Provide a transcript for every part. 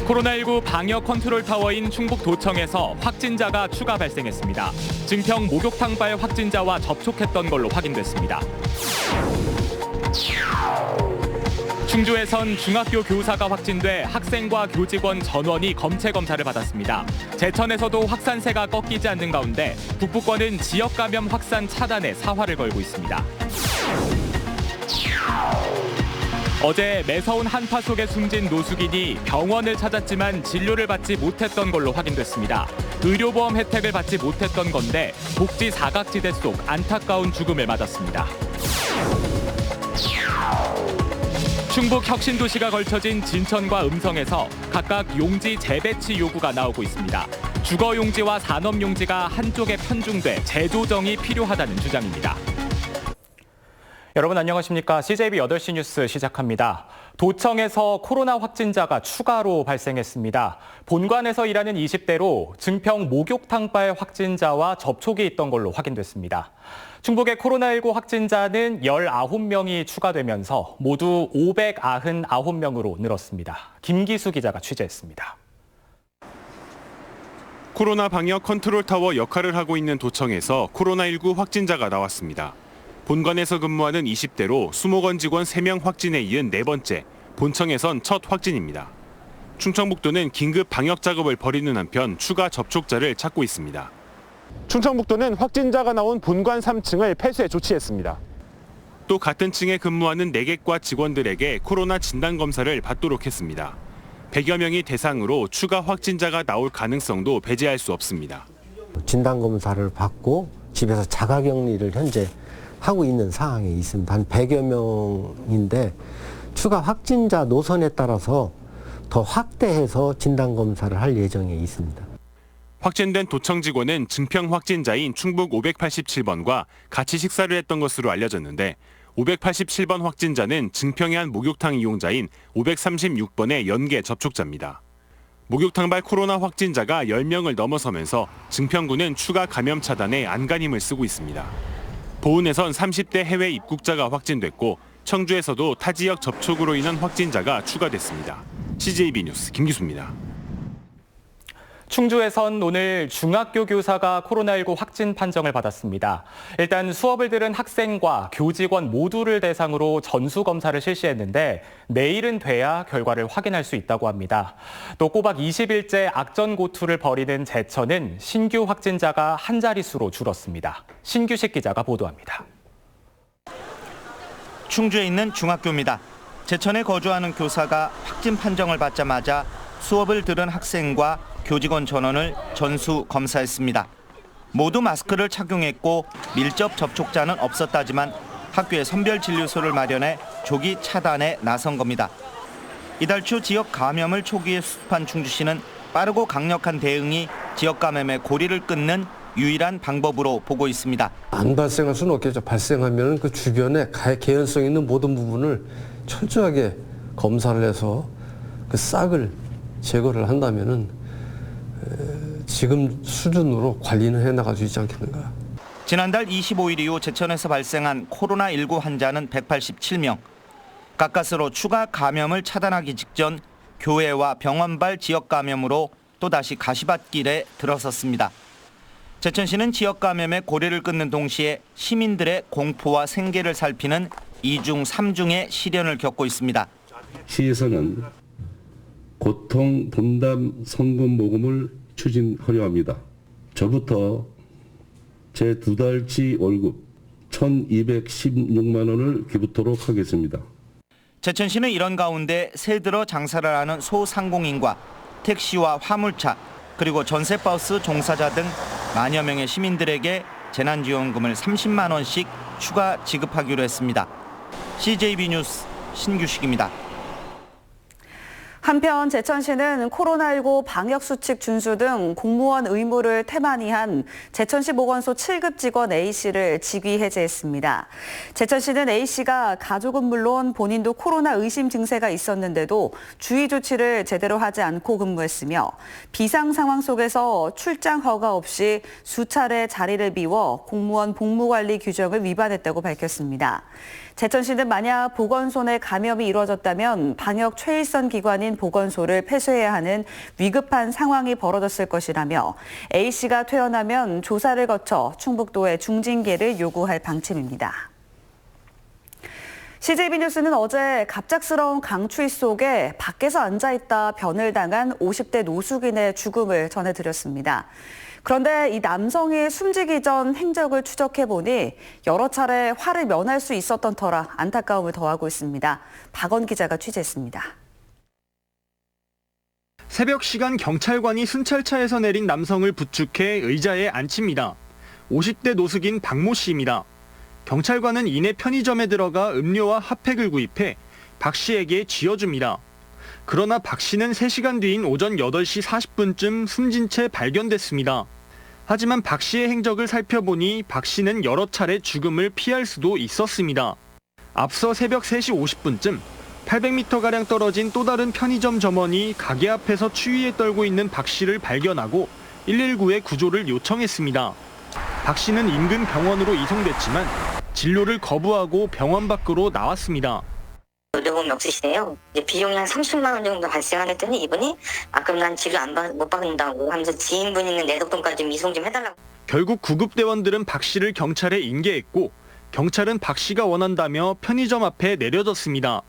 코로나19 방역 컨트롤 타워인 충북도청에서 확진자가 추가 발생했습니다. 증평 목욕탕발 확진자와 접촉했던 걸로 확인됐습니다. 충주에선 중학교 교사가 확진돼 학생과 교직원 전원이 검체 검사를 받았습니다. 제천에서도 확산세가 꺾이지 않는 가운데 북부권은 지역 감염 확산 차단에 사활을 걸고 있습니다. 어제 매서운 한파 속에 숨진 노숙인이 병원을 찾았지만 진료를 받지 못했던 걸로 확인됐습니다. 의료보험 혜택을 받지 못했던 건데 복지 사각지대 속 안타까운 죽음을 맞았습니다. 충북 혁신도시가 걸쳐진 진천과 음성에서 각각 용지 재배치 요구가 나오고 있습니다. 주거용지와 산업용지가 한쪽에 편중돼 재조정이 필요하다는 주장입니다. 여러분 안녕하십니까? CJB 8시 뉴스 시작합니다. 도청에서 코로나 확진자가 추가로 발생했습니다. 본관에서 일하는 20대로 증평 목욕탕발 확진자와 접촉이 있던 걸로 확인됐습니다. 충북의 코로나19 확진자는 19명이 추가되면서 모두 599명으로 늘었습니다. 김기수 기자가 취재했습니다. 코로나 방역 컨트롤 타워 역할을 하고 있는 도청에서 코로나19 확진자가 나왔습니다. 본관에서 근무하는 20대로 수목원 직원 3명 확진에 이은 4번째, 본청에선 첫 확진입니다. 충청북도는 긴급 방역 작업을 벌이는 한편 추가 접촉자를 찾고 있습니다. 충청북도는 확진자가 나온 본관 3층을 폐쇄 조치했습니다. 또 같은 층에 근무하는 4개과 직원들에게 코로나 진단검사를 받도록 했습니다. 100여 명이 대상으로 추가 확진자가 나올 가능성도 배제할 수 없습니다. 진단검사를 받고 집에서 자가격리를 현재 하고 있는 상황에 있습니다. 한 100여 명인데 추가 확진자 노선에 따라서 더 확대해서 진단검사를 할 예정에 있습니다. 확진된 도청 직원은 증평 확진자인 충북 587번과 같이 식사를 했던 것으로 알려졌는데 587번 확진자는 증평의 한 목욕탕 이용자인 536번의 연계 접촉자입니다. 목욕탕발 코로나 확진자가 10명을 넘어서면서 증평구는 추가 감염 차단에 안간힘을 쓰고 있습니다. 보은에선 30대 해외 입국자가 확진됐고 청주에서도 타 지역 접촉으로 인한 확진자가 추가됐습니다. CJB 뉴스 김기수입니다. 충주에선 오늘 중학교 교사가 코로나19 확진 판정을 받았습니다. 일단 수업을 들은 학생과 교직원 모두를 대상으로 전수검사를 실시했는데 내일은 돼야 결과를 확인할 수 있다고 합니다. 또 꼬박 20일째 악전고투를 벌이는 제천은 신규 확진자가 한 자릿수로 줄었습니다. 신규식 기자가 보도합니다. 충주에 있는 중학교입니다. 제천에 거주하는 교사가 확진 판정을 받자마자 수업을 들은 학생과 교직원 전원을 전수 검사했습니다. 모두 마스크를 착용했고 밀접 접촉자는 없었다지만 학교에 선별 진료소를 마련해 조기 차단에 나선 겁니다. 이달 초 지역 감염을 초기에 수습한 충주시는 빠르고 강력한 대응이 지역 감염의 고리를 끊는 유일한 방법으로 보고 있습니다. 안 발생할 수는 없겠죠. 발생하면 그 주변에 개연성 있는 모든 부분을 철저하게 검사를 해서 그 싹을 제거를 한다면은 지금 수준으로 관리는 해나갈 수 있지 않겠는가. 지난달 25일 이후 제천에서 발생한 코로나19 환자는 187명. 가까스로 추가 감염을 차단하기 직전 교회와 병원발 지역 감염으로 또다시 가시밭길에 들어섰습니다. 제천시는 지역 감염의 고리를 끊는 동시에 시민들의 공포와 생계를 살피는 2중 3중의 시련을 겪고 있습니다. 시에서는 고통 분담 성금 모금을 추진하려 합니다. 저부터 제 2달치 월급 1,216만 원을 기부토록 하겠습니다. 제천시는 이런 가운데 새 들어 장사를 하는 소상공인과 택시와 화물차 그리고 전세버스 종사자 등 만여 명의 시민들에게 재난지원금을 30만 원씩 추가 지급하기로 했습니다. CJB 뉴스 신규식입니다. 한편 제천시는 코로나19 방역수칙 준수 등 공무원 의무를 태만히 한 제천시 보건소 7급 직원 A씨를 직위 해제했습니다. 제천시는 A씨가 가족은 물론 본인도 코로나 의심 증세가 있었는데도 주의 조치를 제대로 하지 않고 근무했으며 비상 상황 속에서 출장 허가 없이 수차례 자리를 비워 공무원 복무관리 규정을 위반했다고 밝혔습니다. 제천시는 만약 보건소 내 감염이 이루어졌다면 방역 최일선 기관인 보건소를 폐쇄해야 하는 위급한 상황이 벌어졌을 것이라며 A씨가 퇴원하면 조사를 거쳐 충북도에 중징계를 요구할 방침입니다. CJB 뉴스는 어제 갑작스러운 강추위 속에 밖에서 앉아있다 변을 당한 50대 노숙인의 죽음을 전해드렸습니다. 그런데 이 남성이 숨지기 전 행적을 추적해보니 여러 차례 화를 면할 수 있었던 터라 안타까움을 더하고 있습니다. 박원 기자가 취재했습니다. 새벽 시간 경찰관이 순찰차에서 내린 남성을 부축해 의자에 앉힙니다. 50대 노숙인 박모 씨입니다. 경찰관은 이내 편의점에 들어가 음료와 핫팩을 구입해 박 씨에게 쥐어줍니다. 그러나 박 씨는 3시간 뒤인 오전 8시 40분쯤 숨진 채 발견됐습니다. 하지만 박 씨의 행적을 살펴보니 박 씨는 여러 차례 죽음을 피할 수도 있었습니다. 앞서 새벽 3시 50분쯤 800m가량 떨어진 또 다른 편의점 점원이 가게 앞에서 추위에 떨고 있는 박 씨를 발견하고 119에 구조를 요청했습니다. 박 씨는 인근 병원으로 이송됐지만 진료를 거부하고 병원 밖으로 나왔습니다. 의료보험이 없으시대요. 이제 비용이 한 30만 원 정도 발생하랬더니 이분이 그럼 난 진료 못 받는다고 하면서 지인분 있는 내덕동까지 좀 이송 좀 해달라고. 결국 구급대원들은 박 씨를 경찰에 인계했고 경찰은 박 씨가 원한다며 편의점 앞에 내려졌습니다.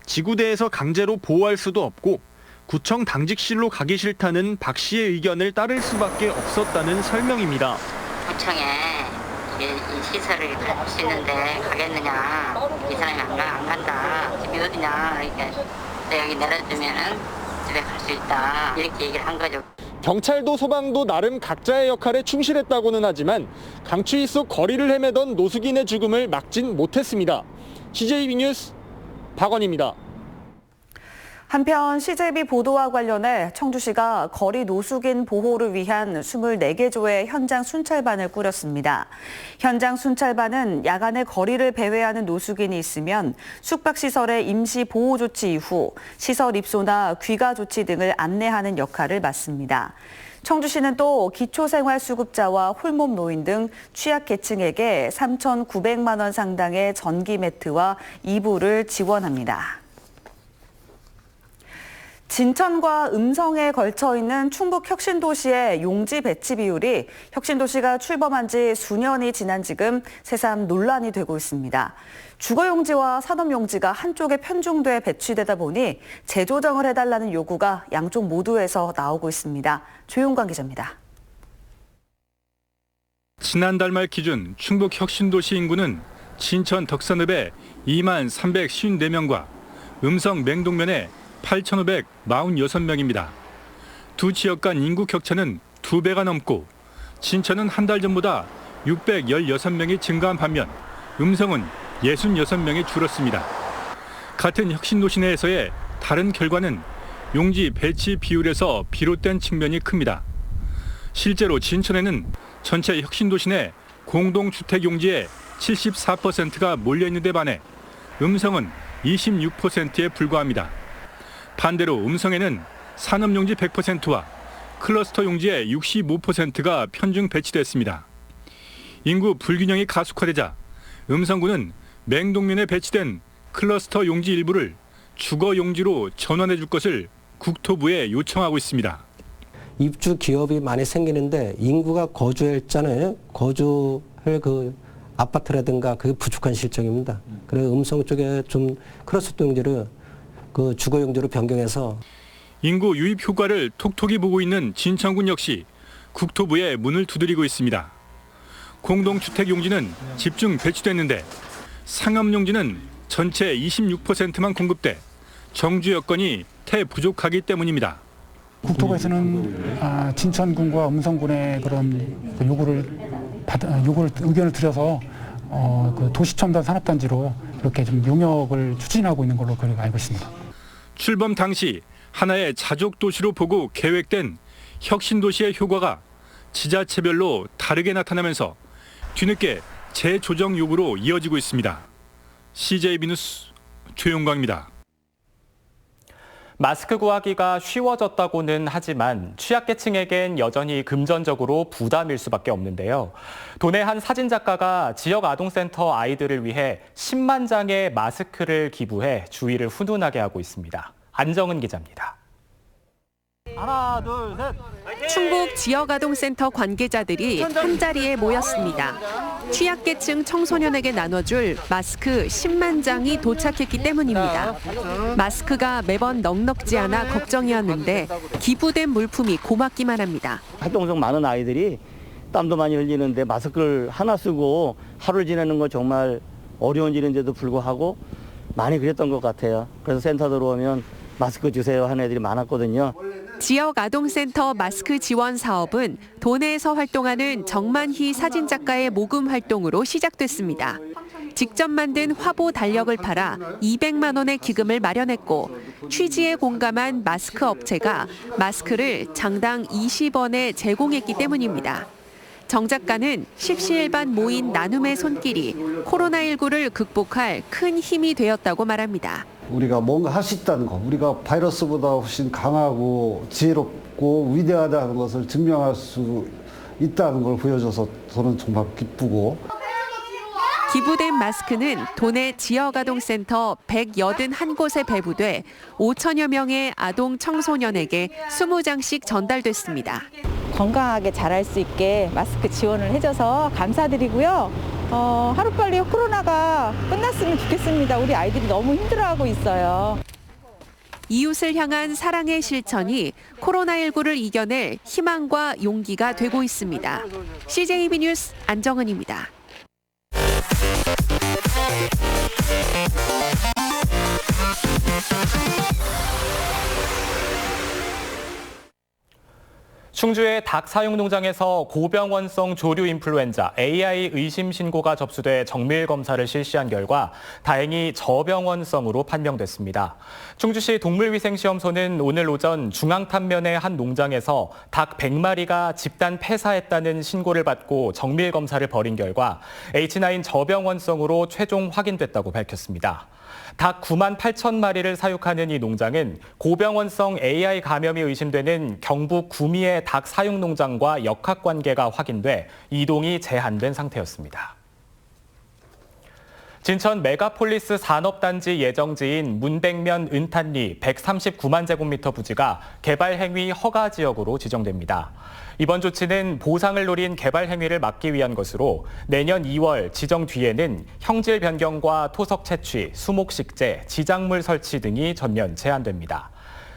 지구대에서 강제로 보호할 수도 없고 구청 당직실로 가기 싫다는 박 씨의 의견을 따를 수밖에 없었다는 설명입니다. 구청에 이 시설을 갈 수 있는데 가겠느냐, 이 사람이 안 간다, 집이 어디냐, 이렇게 여기 내려주면은 집에 갈 수 있다, 이렇게 얘기를 한 거죠. 경찰도 소방도 나름 각자의 역할에 충실했다고는 하지만 강추위 속 거리를 헤매던 노숙인의 죽음을 막진 못했습니다. CJB 뉴스 박원입니다. 한편 CJB 보도와 관련해 청주시가 거리 노숙인 보호를 위한 24개 조의 현장 순찰반을 꾸렸습니다. 현장 순찰반은 야간에 거리를 배회하는 노숙인이 있으면 숙박시설의 임시 보호 조치 이후 시설 입소나 귀가 조치 등을 안내하는 역할을 맡습니다. 청주시는 또 기초생활수급자와 홀몸 노인 등 취약계층에게 3,900만 원 상당의 전기 매트와 이불을 지원합니다. 진천과 음성에 걸쳐 있는 충북 혁신도시의 용지 배치 비율이 혁신도시가 출범한 지 수년이 지난 지금 새삼 논란이 되고 있습니다. 주거용지와 산업용지가 한쪽에 편중돼 배치되다 보니 재조정을 해달라는 요구가 양쪽 모두에서 나오고 있습니다. 조용관 기자입니다. 지난달 말 기준 충북 혁신도시 인구는 진천 덕산읍에 2만 354명과 음성 맹동면에 8,546명입니다. 두 지역 간 인구 격차는 2배가 넘고 진천은 한 달 전보다 616명이 증가한 반면 음성은 66명이 줄었습니다. 같은 혁신도시 내에서의 다른 결과는 용지 배치 비율에서 비롯된 측면이 큽니다. 실제로 진천에는 전체 혁신도시 내 공동주택 용지의 74%가 몰려있는 데 반해 음성은 26%에 불과합니다. 반대로 음성에는 산업용지 100%와 클러스터 용지의 65%가 편중 배치됐습니다. 인구 불균형이 가속화되자 음성구는 맹동면에 배치된 클러스터 용지 일부를 주거 용지로 전환해 줄 것을 국토부에 요청하고 있습니다. 입주 기업이 많이 생기는데 인구가 거주했잖아요. 거주할 그 아파트라든가 그게 부족한 실정입니다. 그래서 음성 쪽에 좀 클러스터 용지를 그 주거 용지로 변경해서 인구 유입 효과를 톡톡히 보고 있는 진천군 역시 국토부에 문을 두드리고 있습니다. 공동주택 용지는 집중 배치됐는데 상업 용지는 전체 26%만 공급돼 정주 여건이 태부족하기 때문입니다. 국토부에서는 진천군과 음성군의 그런 의견을 드려서 그 도시첨단 산업단지로 이렇게 좀 용역을 추진하고 있는 걸로 알고 있습니다. 출범 당시 하나의 자족 도시로 보고 계획된 혁신도시의 효과가 지자체별로 다르게 나타나면서 뒤늦게 재조정 요구로 이어지고 있습니다. CJB 뉴스 조용광입니다. 마스크 구하기가 쉬워졌다고는 하지만 취약계층에겐 여전히 금전적으로 부담일 수밖에 없는데요. 도내 한 사진작가가 지역 아동센터 아이들을 위해 10만 장의 마스크를 기부해 주위를 훈훈하게 하고 있습니다. 안정은 기자입니다. 하나, 둘, 셋. 충북 지역아동센터 관계자들이 한자리에 모였습니다. 취약계층 청소년에게 나눠줄 마스크 10만 장이 도착했기 때문입니다. 마스크가 매번 넉넉지 않아 걱정이었는데 기부된 물품이 고맙기만 합니다. 활동성 많은 아이들이 땀도 많이 흘리는데 마스크를 하나 쓰고 하루를 지내는 건 정말 어려운 일인데도 불구하고 많이 그랬던 것 같아요. 그래서 센터 들어오면 마스크 주세요 하는 애들이 많았거든요. 지역아동센터 마스크 지원 사업은 도내에서 활동하는 정만희 사진작가의 모금 활동으로 시작됐습니다. 직접 만든 화보 달력을 팔아 200만 원의 기금을 마련했고 취지에 공감한 마스크 업체가 마스크를 장당 20원에 제공했기 때문입니다. 정 작가는 십시일반 모인 나눔의 손길이 코로나19를 극복할 큰 힘이 되었다고 말합니다. 우리가 뭔가 할 수 있다는 거, 우리가 바이러스보다 훨씬 강하고 지혜롭고 위대하다는 것을 증명할 수 있다는 걸 보여줘서 저는 정말 기쁘고. 기부된 마스크는 도내 지역아동센터 181곳에 배부돼 5천여 명의 아동 청소년에게 20장씩 전달됐습니다. 건강하게 자랄 수 있게 마스크 지원을 해줘서 감사드리고요. 하루빨리 코로나가 끝났으면 좋겠습니다. 우리 아이들이 너무 힘들어하고 있어요. 이웃을 향한 사랑의 실천이 코로나19를 이겨낼 희망과 용기가 되고 있습니다. CJB 뉴스 안정은입니다. 충주의 닭 사육 농장에서 고병원성 조류 인플루엔자 AI 의심 신고가 접수돼 정밀 검사를 실시한 결과 다행히 저병원성으로 판명됐습니다. 충주시 동물위생시험소는 오늘 오전 중앙탄면의 한 농장에서 닭 100마리가 집단 폐사했다는 신고를 받고 정밀 검사를 벌인 결과 H9 저병원성으로 최종 확인됐다고 밝혔습니다. 닭 9만 8천 마리를 사육하는 이 농장은 고병원성 AI 감염이 의심되는 경북 구미의 닭 사육 농장과 역학관계가 확인돼 이동이 제한된 상태였습니다. 진천 메가폴리스 산업단지 예정지인 문백면 은탄리 139만 제곱미터 부지가 개발 행위 허가 지역으로 지정됩니다. 이번 조치는 보상을 노린 개발 행위를 막기 위한 것으로 내년 2월 지정 뒤에는 형질 변경과 토석 채취, 수목 식재, 지작물 설치 등이 전면 제한됩니다.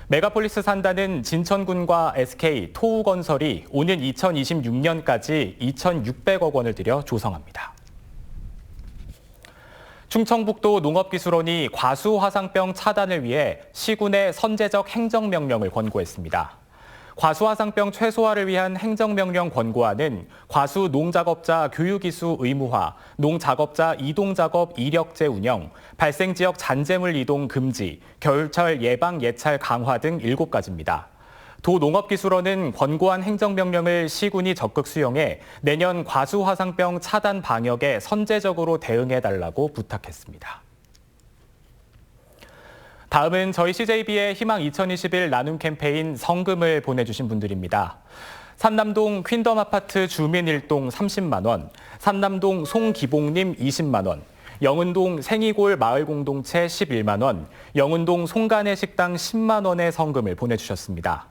메가폴리스 산단은 진천군과 SK, 토우건설이 오는 2026년까지 2,600억 원을 들여 조성합니다. 충청북도 농업기술원이 과수화상병 차단을 위해 시군에 선제적 행정명령을 권고했습니다. 과수화상병 최소화를 위한 행정명령 권고안은 과수 농작업자 교육이수 의무화, 농작업자 이동작업 이력제 운영, 발생지역 잔재물 이동 금지, 겨울철 예방 예찰 강화 등 7가지입니다. 도 농업기술원은 권고안 행정명령을 시군이 적극 수용해 내년 과수화상병 차단 방역에 선제적으로 대응해달라고 부탁했습니다. 다음은 저희 CJB의 희망 2021 나눔 캠페인 성금을 보내주신 분들입니다. 산남동 퀸덤 아파트 주민 1동 30만 원, 산남동 송기봉님 20만 원, 영은동 생이골 마을공동체 11만 원, 영은동 송간의 식당 10만 원의 성금을 보내주셨습니다.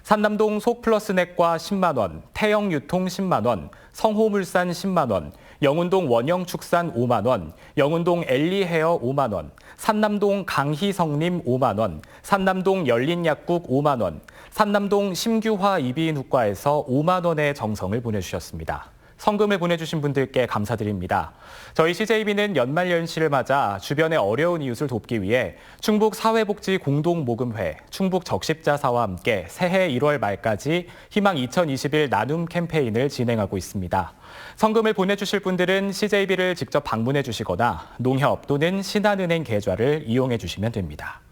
산남동 속플러스넷과 10만 원, 태영유통 10만 원, 성호물산 10만 원, 영운동 원영축산 5만 원, 영운동 엘리헤어 5만 원, 산남동 강희성님 5만 원, 산남동 열린약국 5만 원, 산남동 심규화 이비인후과에서 5만 원의 정성을 보내주셨습니다. 성금을 보내주신 분들께 감사드립니다. 저희 CJB는 연말연시를 맞아 주변의 어려운 이웃을 돕기 위해 충북사회복지공동모금회, 충북적십자사와 함께 새해 1월 말까지 희망 2021 나눔 캠페인을 진행하고 있습니다. 성금을 보내주실 분들은 CJB를 직접 방문해 주시거나 농협 또는 신한은행 계좌를 이용해 주시면 됩니다.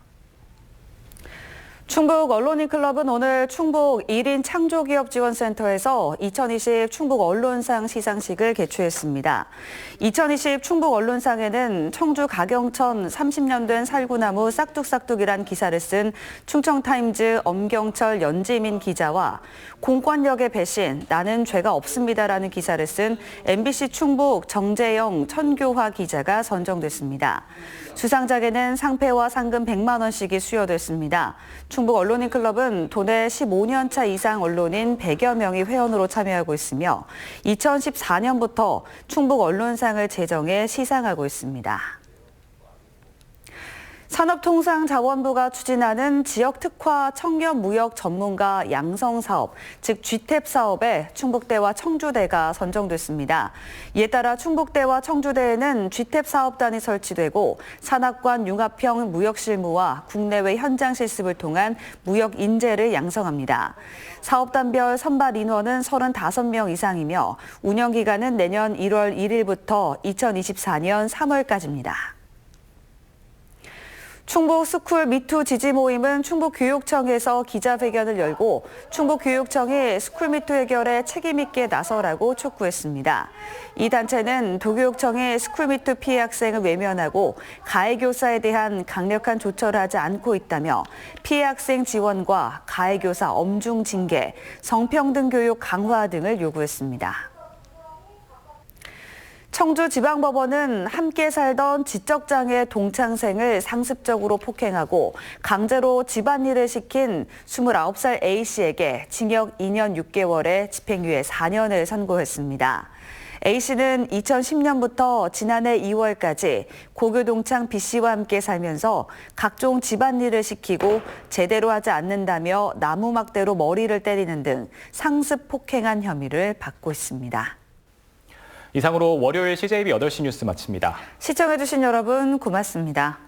충북 언론인클럽은 오늘 충북 1인 창조기업지원센터에서 2020 충북 언론상 시상식을 개최했습니다. 2020 충북 언론상에는 청주 가경천 30년 된 살구나무 싹둑싹둑이란 기사를 쓴 충청타임즈 엄경철 연지민 기자와 공권력의 배신, 나는 죄가 없습니다라는 기사를 쓴 MBC 충북 정재영 천교화 기자가 선정됐습니다. 수상작에는 상패와 상금 100만 원씩이 수여됐습니다. 충북 언론인클럽은 도내 15년 차 이상 언론인 100여 명이 회원으로 참여하고 있으며 2014년부터 충북 언론상을 제정해 시상하고 있습니다. 산업통상자원부가 추진하는 지역특화 청년무역 전문가 양성사업, 즉 GTAP 사업에 충북대와 청주대가 선정됐습니다. 이에 따라 충북대와 청주대에는 GTAP 사업단이 설치되고 산학관 융합형 무역실무와 국내외 현장 실습을 통한 무역 인재를 양성합니다. 사업단별 선발 인원은 35명 이상이며 운영기간은 내년 1월 1일부터 2024년 3월까지입니다. 충북 스쿨 미투 지지 모임은 충북교육청에서 기자회견을 열고 충북교육청이 스쿨 미투 해결에 책임 있게 나서라고 촉구했습니다. 이 단체는 도교육청이 스쿨 미투 피해 학생을 외면하고 가해 교사에 대한 강력한 조처를 하지 않고 있다며 피해 학생 지원과 가해 교사 엄중 징계, 성평등 교육 강화 등을 요구했습니다. 청주지방법원은 함께 살던 지적장애 동창생을 상습적으로 폭행하고 강제로 집안일을 시킨 29살 A씨에게 징역 2년 6개월에 집행유예 4년을 선고했습니다. A씨는 2010년부터 지난해 2월까지 고교동창 B씨와 함께 살면서 각종 집안일을 시키고 제대로 하지 않는다며 나무막대로 머리를 때리는 등 상습 폭행한 혐의를 받고 있습니다. 이상으로 월요일 CJB 8시 뉴스 마칩니다. 시청해주신 여러분 고맙습니다.